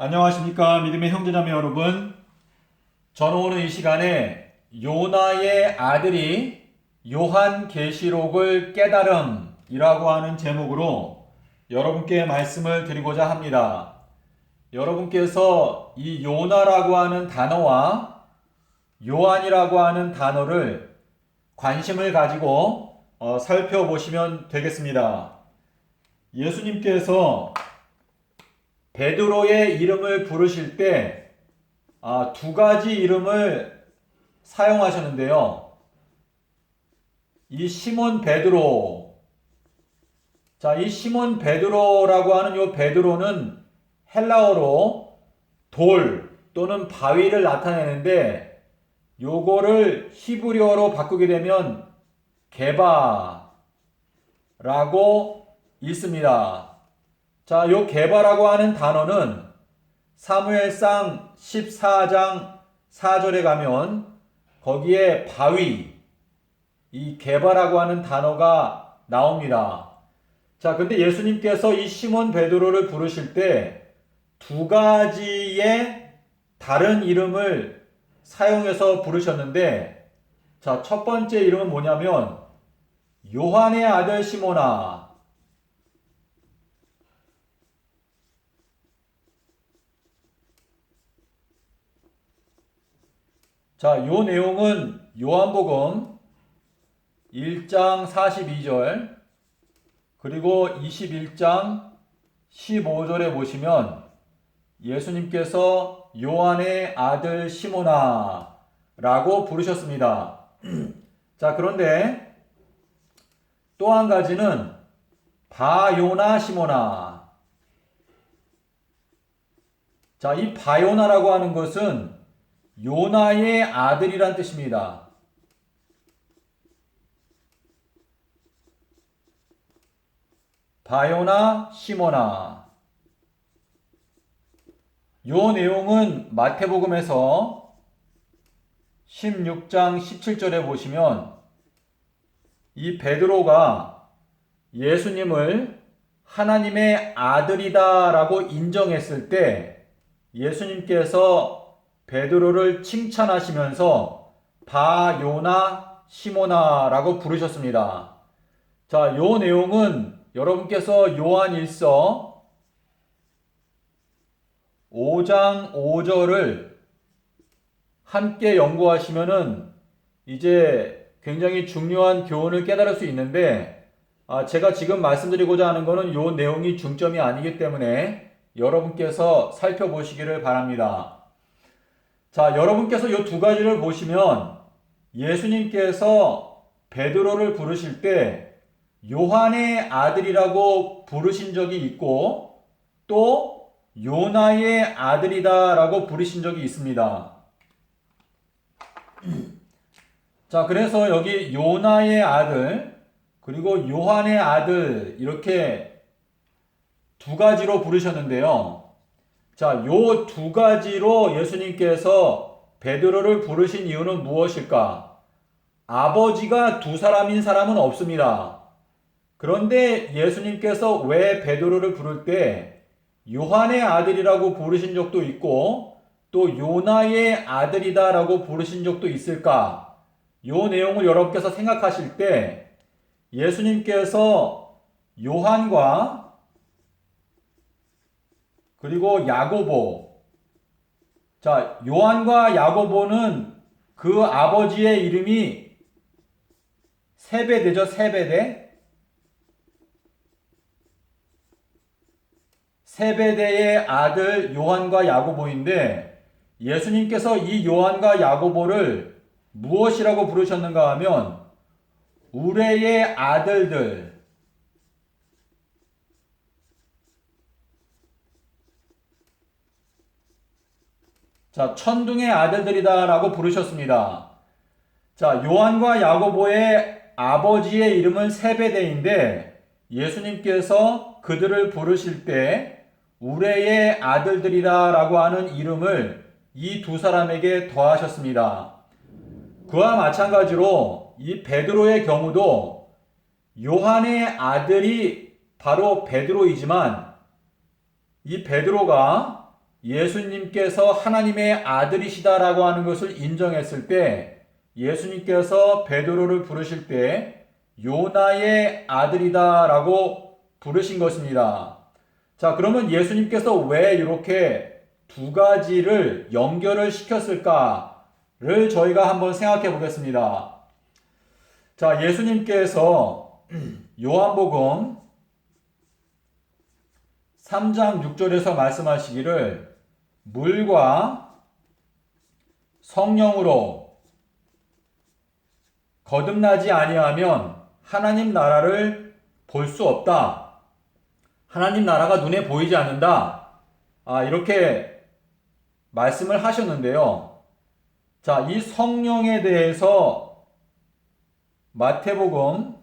안녕하십니까 믿음의 형제자매 여러분. 저는 오늘 이 시간에 요나의 아들이 요한계시록을 깨달음이라고 하는 제목으로 여러분께 말씀을 드리고자 합니다. 여러분께서 이 요나라고 하는 단어와 요한이라고 하는 단어를 관심을 가지고 살펴보시면 되겠습니다. 예수님께서 베드로의 이름을 부르실 때 두 가지 이름을 사용하셨는데요. 이 시몬 베드로, 이 시몬 베드로라고 하는 이 베드로는 헬라어로 돌 또는 바위를 나타내는데 요거를 히브리어로 바꾸게 되면 게바라고 읽습니다. 요 게바라고 하는 단어는 사무엘상 14장 4절에 가면 거기에 바위, 이 게바라고 하는 단어가 나옵니다. 근데 예수님께서 이 시몬 베드로를 부르실 때 두 가지의 다른 이름을 사용해서 부르셨는데, 첫 번째 이름은 뭐냐면 요한의 아들 시몬아. 요 내용은 요한복음 1장 42절 그리고 21장 15절에 보시면 예수님께서 요한의 아들 시몬아 라고 부르셨습니다. 그런데 또 한 가지는 바요나 시몬아. 이 바요나라고 하는 것은 요나의 아들이란 뜻입니다. 바요나 시모나. 요 내용은 마태복음에서 16장 17절에 보시면 이 베드로가 예수님을 하나님의 아들이다 라고 인정했을 때 예수님께서 베드로를 칭찬하시면서 바요나 시모나라고 부르셨습니다. 요 내용은 여러분께서 요한일서 5장 5절을 함께 연구하시면은 이제 굉장히 중요한 교훈을 깨달을 수 있는데, 제가 지금 말씀드리고자 하는 것은 요 내용이 중점이 아니기 때문에 여러분께서 살펴보시기를 바랍니다. 여러분께서 이 두 가지를 보시면 예수님께서 베드로를 부르실 때 요한의 아들이라고 부르신 적이 있고 또 요나의 아들이다 라고 부르신 적이 있습니다. 그래서 여기 요나의 아들 그리고 요한의 아들 이렇게 두 가지로 부르셨는데요. 요 두 가지로 예수님께서 베드로를 부르신 이유는 무엇일까? 아버지가 두 사람인 사람은 없습니다. 그런데 예수님께서 왜 베드로를 부를 때 요한의 아들이라고 부르신 적도 있고 또 요나의 아들이다라고 부르신 적도 있을까? 요 내용을 여러분께서 생각하실 때 예수님께서 요한과 그리고 야고보. 요한과 야고보는 그 아버지의 이름이 세베대죠, 세베대. 세베대의 아들 요한과 야고보인데 예수님께서 이 요한과 야고보를 무엇이라고 부르셨는가 하면 우레의 아들들. 천둥의 아들들이다 라고 부르셨습니다. 요한과 야고보의 아버지의 이름은 세베대인데 예수님께서 그들을 부르실 때 우레의 아들들이라 라고 하는 이름을 이 두 사람에게 더하셨습니다. 그와 마찬가지로 이 베드로의 경우도 요한의 아들이 바로 베드로이지만 이 베드로가 예수님께서 하나님의 아들이시다라고 하는 것을 인정했을 때 예수님께서 베드로를 부르실 때 요나의 아들이다라고 부르신 것입니다. 자, 그러면 예수님께서 왜 이렇게 두 가지를 연결을 시켰을까를 저희가 한번 생각해 보겠습니다. 자, 예수님께서 요한복음 3장 6절에서 말씀하시기를 물과 성령으로 거듭나지 아니하면 하나님 나라를 볼 수 없다. 하나님 나라가 눈에 보이지 않는다. 이렇게 말씀을 하셨는데요. 자, 이 성령에 대해서 마태복음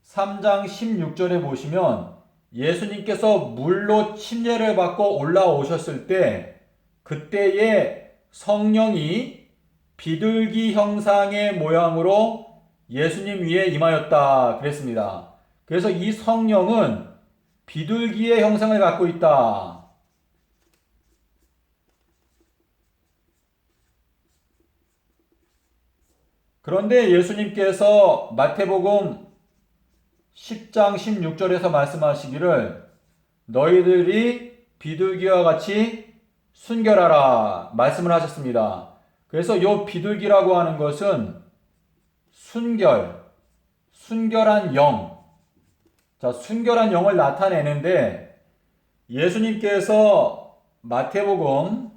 3장 16절에 보시면 예수님께서 물로 침례를 받고 올라오셨을 때 그때의 성령이 비둘기 형상의 모양으로 예수님 위에 임하였다 그랬습니다. 그래서 이 성령은 비둘기의 형상을 갖고 있다. 그런데 예수님께서 마태복음 10장 16절에서 말씀하시기를 너희들이 비둘기와 같이 순결하라 말씀을 하셨습니다. 그래서 이 비둘기라고 하는 것은 순결한 영. 자, 순결한 영을 나타내는데 예수님께서 마태복음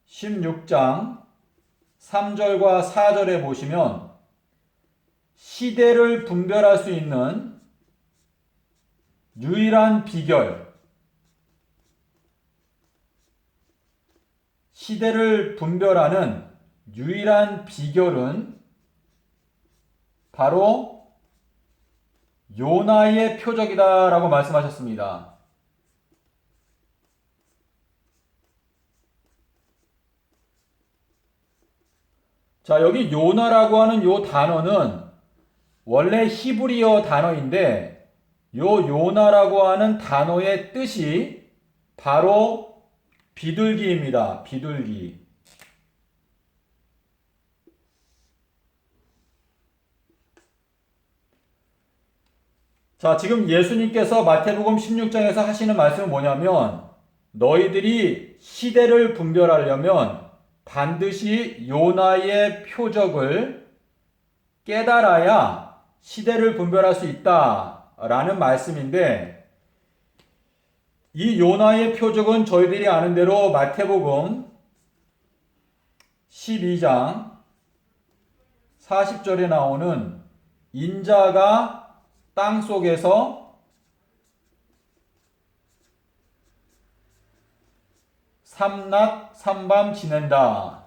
16장 3절과 4절에 보시면 시대를 분별할 수 있는 유일한 비결, 시대를 분별하는 유일한 비결은 바로 요나의 표적이다 라고 말씀하셨습니다. 자, 여기 요나라고 하는 요 단어는 원래 히브리어 단어인데 요 요나라고 하는 단어의 뜻이 바로 비둘기입니다. 비둘기. 자, 지금 예수님께서 마태복음 16장에서 하시는 말씀은 뭐냐면 너희들이 시대를 분별하려면 반드시 요나의 표적을 깨달아야 시대를 분별할 수 있다라는 말씀인데 이 요나의 표적은 저희들이 아는 대로 마태복음 12장 40절에 나오는 인자가 땅 속에서 삼낮 삼밤 지낸다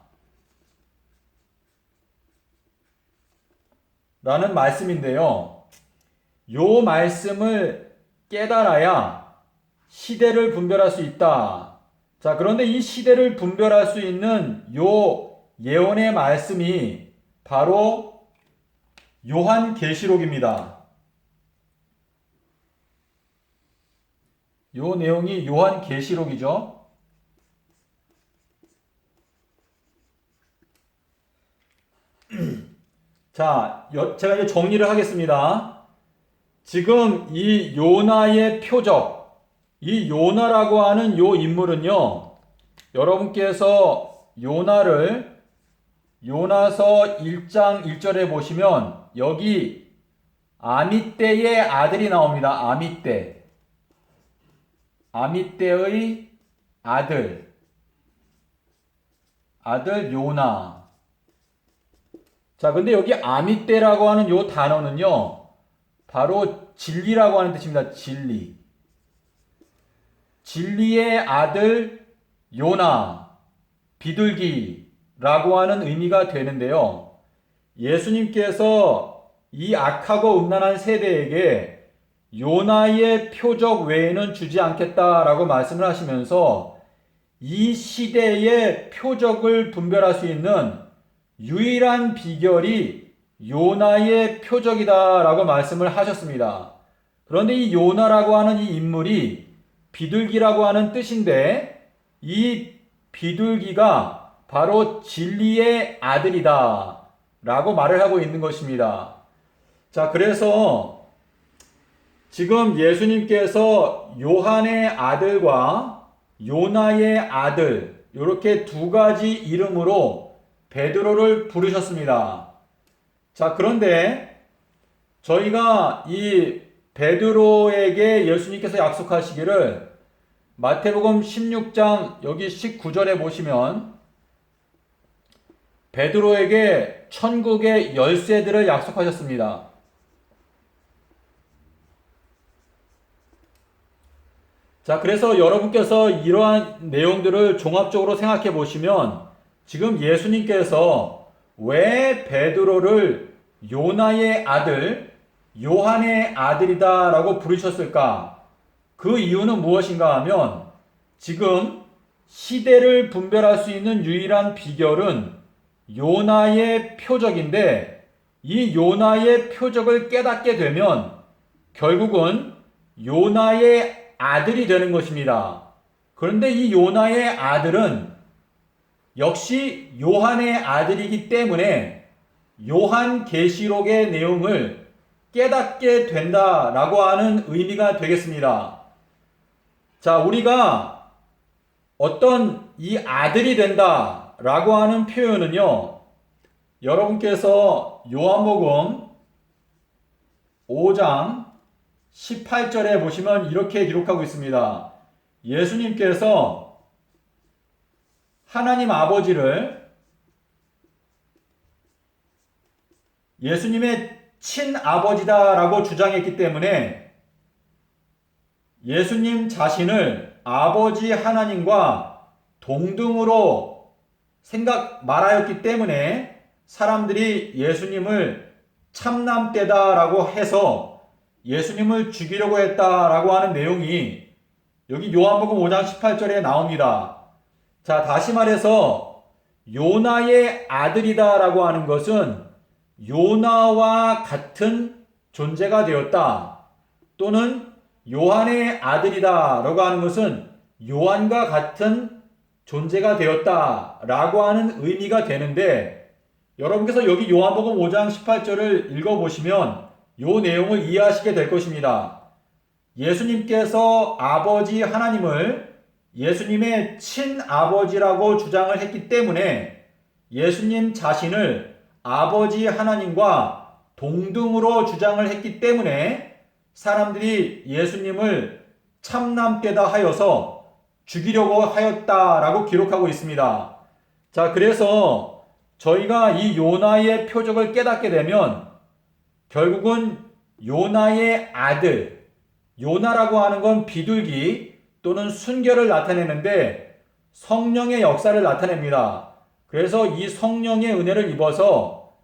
라는 말씀인데요. 요 말씀을 깨달아야 시대를 분별할 수 있다. 자, 그런데 이 시대를 분별할 수 있는 요 예언의 말씀이 바로 요한계시록입니다. 요 내용이 요한계시록이죠. 자, 제가 이제 정리를 하겠습니다. 지금 이 요나의 표적, 이 요나라고 하는 요 인물은요, 여러분께서 요나를 요나서 1장 1절에 보시면 여기 아미떼의 아들이 나옵니다. 아미떼의 아들 요나. 자, 근데 여기 아미떼라고 하는 요 단어는요, 바로 진리라고 하는 뜻입니다. 진리의 아들 요나, 비둘기라고 하는 의미가 되는데요. 예수님께서 이 악하고 음란한 세대에게 요나의 표적 외에는 주지 않겠다라고 말씀을 하시면서 이 시대의 표적을 분별할 수 있는 유일한 비결이 요나의 표적이다라고 말씀을 하셨습니다. 그런데 이 요나라고 하는 이 인물이 비둘기라고 하는 뜻인데 이 비둘기가 바로 진리의 아들이다 라고 말을 하고 있는 것입니다. 자, 그래서 지금 예수님께서 요한의 아들과 요나의 아들 이렇게 두 가지 이름으로 베드로를 부르셨습니다. 자, 그런데 저희가 이 베드로에게 예수님께서 약속하시기를 마태복음 16장 여기 19절에 보시면 베드로에게 천국의 열쇠들을 약속하셨습니다. 자, 그래서 여러분께서 이러한 내용들을 종합적으로 생각해 보시면 지금 예수님께서 왜 베드로를 요나의 아들, 요한의 아들이다 라고 부르셨을까? 그 이유는 무엇인가 하면 지금 시대를 분별할 수 있는 유일한 비결은 요나의 표적인데 이 요나의 표적을 깨닫게 되면 결국은 요나의 아들이 되는 것입니다. 그런데 이 요나의 아들은 역시 요한의 아들이기 때문에 요한계시록의 내용을 깨닫게 된다라고 하는 의미가 되겠습니다. 자, 우리가 어떤 이 아들이 된다라고 하는 표현은요, 여러분께서 요한복음 5장 18절에 보시면 이렇게 기록하고 있습니다. 예수님께서 하나님 아버지를 예수님의 친아버지다라고 주장했기 때문에 예수님 자신을 아버지 하나님과 동등으로 말하였기 때문에 사람들이 예수님을 참남대다라고 해서 예수님을 죽이려고 했다라고 하는 내용이 여기 요한복음 5장 18절에 나옵니다. 자, 다시 말해서 요나의 아들이다라고 하는 것은 요나와 같은 존재가 되었다. 또는 요한의 아들이다라고 하는 것은 요한과 같은 존재가 되었다라고 하는 의미가 되는데 여러분께서 여기 요한복음 5장 18절을 읽어보시면 요 내용을 이해하시게 될 것입니다. 예수님께서 아버지 하나님을 예수님의 친아버지라고 주장을 했기 때문에 예수님 자신을 아버지 하나님과 동등으로 주장을 했기 때문에 사람들이 예수님을 참남되다 하여서 죽이려고 하였다라고 기록하고 있습니다. 자, 그래서 저희가 이 요나의 표적을 깨닫게 되면 결국은 요나의 아들, 요나라고 하는 건 비둘기 또는 순결을 나타내는데 성령의 역사를 나타냅니다. 그래서 이 성령의 은혜를 입어서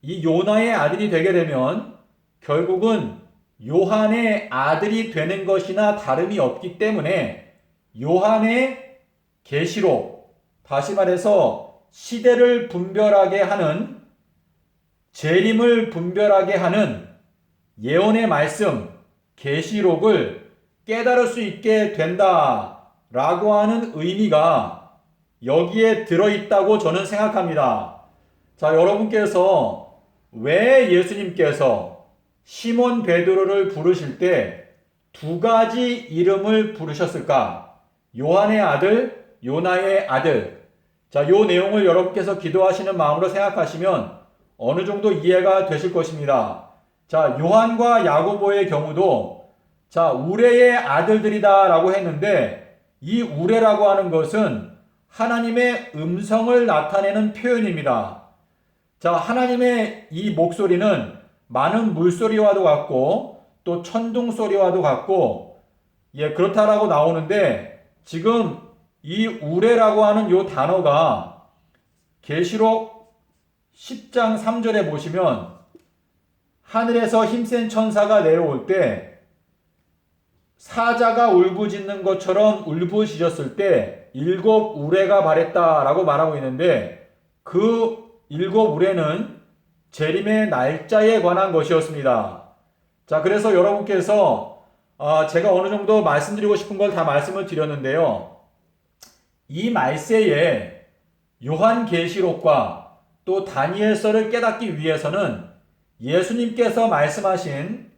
이 요나의 아들이 되게 되면 결국은 요한의 아들이 되는 것이나 다름이 없기 때문에 요한의 계시록, 다시 말해서 시대를 분별하게 하는, 재림을 분별하게 하는 예언의 말씀, 계시록을 깨달을 수 있게 된다라고 하는 의미가 여기에 들어있다고 저는 생각합니다. 자, 여러분께서 왜 예수님께서 시몬 베드로를 부르실 때 두 가지 이름을 부르셨을까? 요한의 아들, 요나의 아들. 자, 요 내용을 여러분께서 기도하시는 마음으로 생각하시면 어느 정도 이해가 되실 것입니다. 자, 요한과 야고보의 경우도 자, 우레의 아들들이다 라고 했는데 이 우레라고 하는 것은 하나님의 음성을 나타내는 표현입니다. 자, 하나님의 이 목소리는 많은 물소리와도 같고 또 천둥 소리와도 같고 그렇다라고 나오는데 지금 이 우레라고 하는 요 단어가 계시록 10장 3절에 보시면 하늘에서 힘센 천사가 내려올 때 사자가 울부짖는 것처럼 울부짖었을 때 7 우레가 발했다라고 말하고 있는데 그 7 우레는 재림의 날짜에 관한 것이었습니다. 자, 그래서 여러분께서 제가 어느 정도 말씀드리고 싶은 걸 다 말씀을 드렸는데요. 이 말세에 요한계시록과 또 다니엘서를 깨닫기 위해서는 예수님께서 말씀하신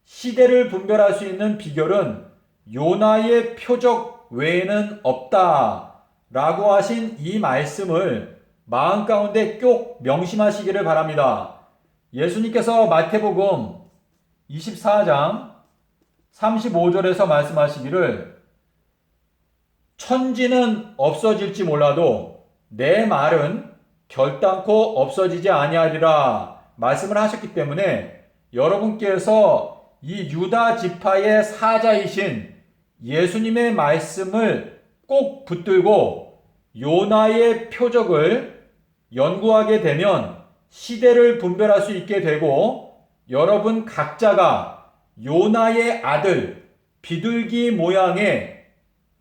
시대를 분별할 수 있는 비결은 요나의 표적 외에는 없다 라고 하신 이 말씀을 마음 가운데 꼭 명심하시기를 바랍니다. 예수님께서 마태복음 24장 35절에서 말씀하시기를 천지는 없어질지 몰라도 내 말은 결단코 없어지지 아니하리라 말씀을 하셨기 때문에 여러분께서 이 유다 지파의 사자이신 예수님의 말씀을 꼭 붙들고 요나의 표적을 연구하게 되면 시대를 분별할 수 있게 되고 여러분 각자가 요나의 아들 비둘기 모양의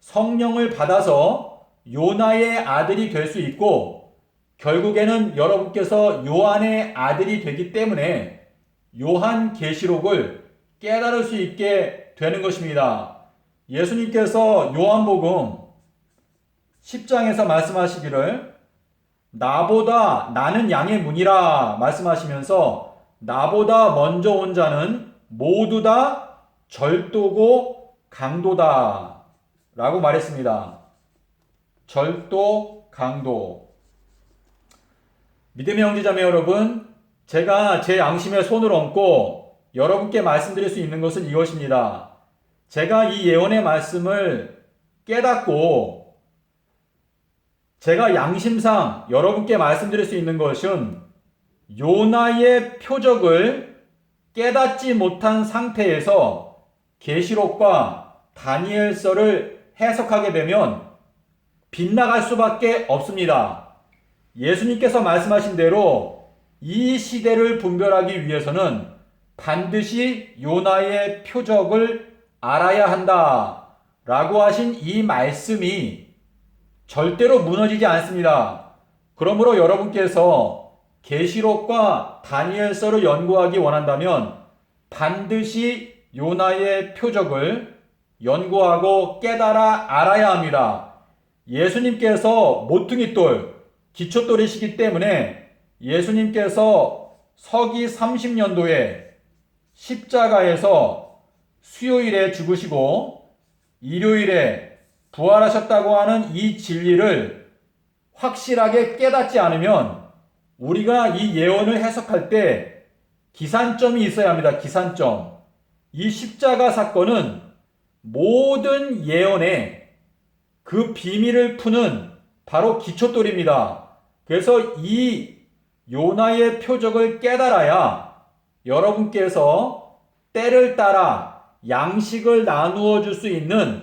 성령을 받아서 요나의 아들이 될 수 있고 결국에는 여러분께서 요한의 아들이 되기 때문에 요한계시록을 깨달을 수 있게 되는 것입니다. 예수님께서 요한복음 10장에서 말씀하시기를 나보다 나는 양의 문이라 말씀하시면서 나보다 먼저 온 자는 모두 다 절도고 강도다 라고 말했습니다. 절도, 강도. 믿음의 형제자매 여러분, 제가 제 양심에 손을 얹고 여러분께 말씀드릴 수 있는 것은 이것입니다. 제가 이 예언의 말씀을 깨닫고 제가 양심상 여러분께 말씀드릴 수 있는 것은 요나의 표적을 깨닫지 못한 상태에서 계시록과 다니엘서를 해석하게 되면 빗나갈 수밖에 없습니다. 예수님께서 말씀하신 대로 이 시대를 분별하기 위해서는 반드시 요나의 표적을 알아야 한다 라고 하신 이 말씀이 절대로 무너지지 않습니다. 그러므로 여러분께서 계시록과 다니엘서를 연구하기 원한다면 반드시 요나의 표적을 연구하고 깨달아 알아야 합니다. 예수님께서 모퉁이돌, 기초돌이시기 때문에 예수님께서 서기 30년도에 십자가에서 수요일에 죽으시고 일요일에 부활하셨다고 하는 이 진리를 확실하게 깨닫지 않으면 우리가 이 예언을 해석할 때 기산점이 있어야 합니다. 기산점. 이 십자가 사건은 모든 예언의 그 비밀을 푸는 바로 기초돌입니다. 그래서 이 요나의 표적을 깨달아야 여러분께서 때를 따라 양식을 나누어 줄 수 있는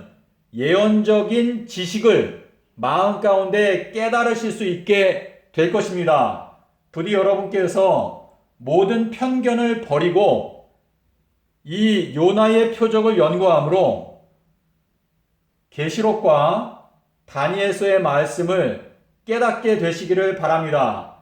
예언적인 지식을 마음 가운데 깨달으실 수 있게 될 것입니다. 부디 여러분께서 모든 편견을 버리고 이 요나의 표적을 연구함으로 계시록과 다니엘서의 말씀을 깨닫게 되시기를 바랍니다.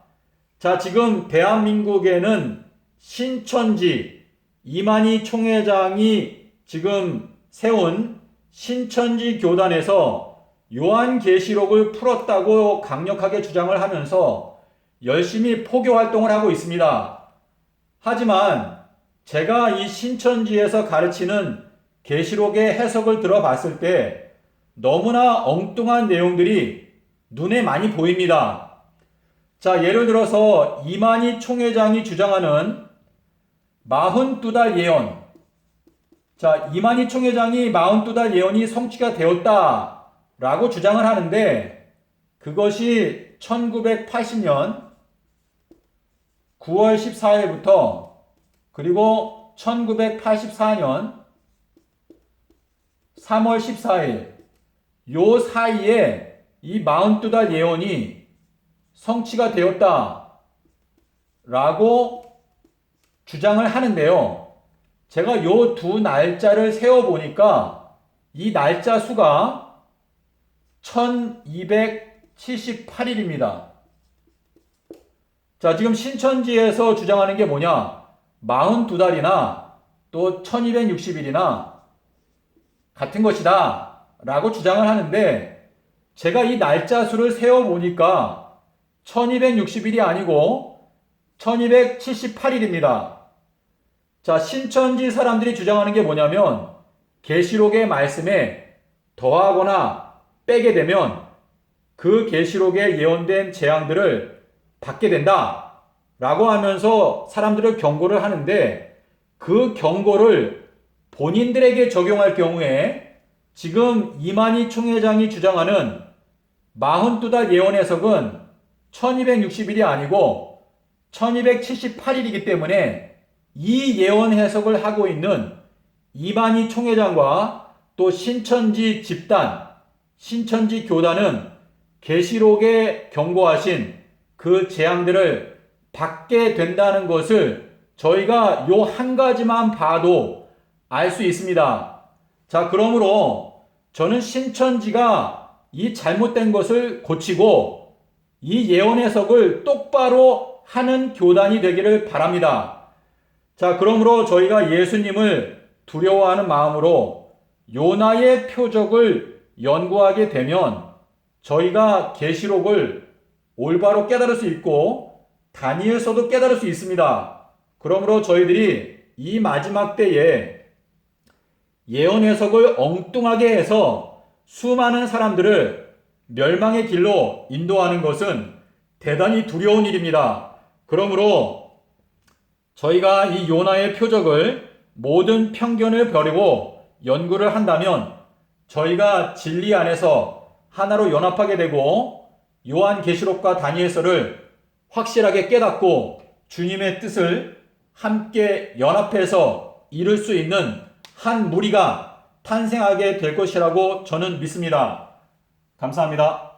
자, 지금 대한민국에는 신천지 이만희 총회장이 지금 세운 신천지 교단에서 요한계시록을 풀었다고 강력하게 주장을 하면서 열심히 포교 활동을 하고 있습니다. 하지만 제가 이 신천지에서 가르치는 계시록의 해석을 들어봤을 때 너무나 엉뚱한 내용들이 눈에 많이 보입니다. 자, 예를 들어서 이만희 총회장이 주장하는 42달 예언. 자, 이만희 총회장이 42달 예언이 성취가 되었다라고 주장을 하는데 그것이 1980년 9월 14일부터 그리고 1984년 3월 14일 요 사이에 이 42달 예언이 성취가 되었다 라고 주장을 하는데요. 제가 요 두 날짜를 세어보니까 이 날짜 수가 1278일입니다. 자, 지금 신천지에서 주장하는 게 뭐냐? 42달이나 또 1260일이나 같은 것이다 라고 주장을 하는데, 제가 이 날짜 수를 세어보니까 1260일이 아니고 1278일입니다. 자, 신천지 사람들이 주장하는 게 뭐냐면, 계시록의 말씀에 더하거나 빼게 되면 그 계시록에 예언된 재앙들을 받게 된다 라고 하면서 사람들을 경고를 하는데, 그 경고를 본인들에게 적용할 경우에 지금 이만희 총회장이 주장하는 42달 예언 해석은 1260일이 아니고 1278일이기 때문에 이 예언 해석을 하고 있는 이만희 총회장과 또 신천지 집단, 신천지 교단은 계시록에 경고하신 그 재앙들을 받게 된다는 것을 저희가 요 한 가지만 봐도 알 수 있습니다. 자, 그러므로 저는 신천지가 이 잘못된 것을 고치고 이 예언 해석을 똑바로 하는 교단이 되기를 바랍니다. 자, 그러므로 저희가 예수님을 두려워하는 마음으로 요나의 표적을 연구하게 되면 저희가 계시록을 올바로 깨달을 수 있고 다니엘서도 깨달을 수 있습니다. 그러므로 저희들이 이 마지막 때에 예언 해석을 엉뚱하게 해서 수많은 사람들을 멸망의 길로 인도하는 것은 대단히 두려운 일입니다. 그러므로 저희가 이 요나의 표적을 모든 편견을 버리고 연구를 한다면 저희가 진리 안에서 하나로 연합하게 되고 요한계시록과 다니엘서를 확실하게 깨닫고 주님의 뜻을 함께 연합해서 이룰 수 있는 한 무리가 탄생하게 될 것이라고 저는 믿습니다. 감사합니다.